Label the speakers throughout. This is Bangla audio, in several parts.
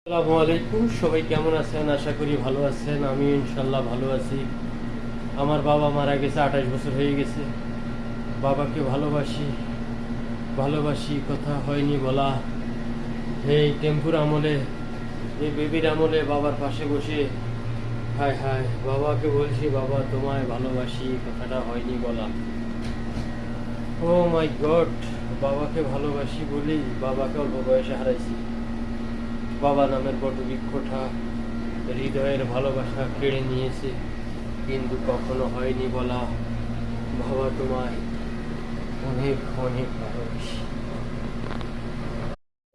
Speaker 1: আসসালামু আলাইকুম। সবাই কেমন আছেন? আশা করি ভালো আছেন। আমি ইনশাল্লাহ ভালো আছি। আমার বাবা মারা গেছে, 28 বছর হয়ে গেছে। বাবাকে ভালোবাসি, ভালোবাসি, কথা হয়নি বলা। এই টেম্পুর আমলে, এই বেবির আমলে বাবার পাশে বসে হায় হায় বাবাকে বলছি, বাবা তোমায় ভালোবাসি, কথাটা হয়নি বলা। ও মাই গড, বাবাকে ভালোবাসি বলেই বাবাকে অল্প বয়সে হারাইছি। বাবা নামের বড় বৃক্ষটা হৃদয়ের ভালোবাসা কেড়ে নিয়েছে, কিন্তু কখনো হয়নি বলা, বাবা তোমায় অনেক অনেক ভালোবাসি।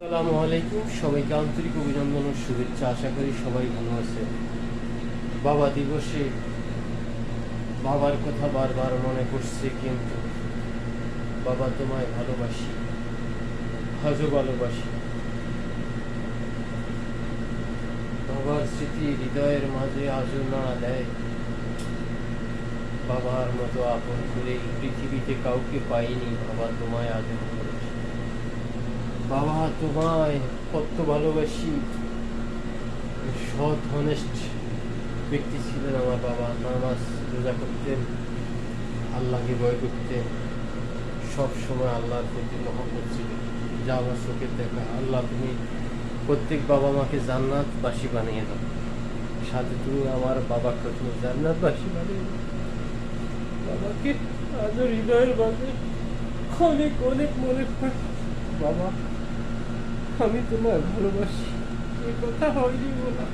Speaker 1: আসসালামু আলাইকুম। সবাইকে আন্তরিক অভিনন্দন ও শুভেচ্ছা। আশা করি সবাই ভালো আছে। বাবা দিবসে বাবার কথা বারবার মনে পড়ছে, কিন্তু বাবা তোমায় ভালোবাসি, আজও ভালোবাসি। বাবার স্মৃতি হৃদয়ের মাঝে আজও নাড়া দেয়। বাবার মতো আপন করে এই পৃথিবীতে কাউকে পাইনি, বাবা তোমায় আজও ভালোবাসি। বাবা তোমায় কত ভালোবাসি। সৎ হনেস্ট ব্যক্তি ছিলেন আমার বাবা। নামাজ রোজা করতেন, আল্লাহকে ভয় করতেন, সব সময় আল্লাহর প্রতি মহব্বত ছিল, যা আমার চোখের দেখা। আল্লাহ তুমি প্রত্যেক বাবা মাকে জান্নাতবাসী বানিয়ে দাও, সাথে তুমি আমার বাবাকে তুমি জান্নাতবাসী বানিয়ে দাও। বাবাকে আজও হৃদয়ের মাঝে অনেক অনেক মনে পড়ে। বাবা, আমি তোমায় ভালোবাসি, এ কথা হয়নি বলা।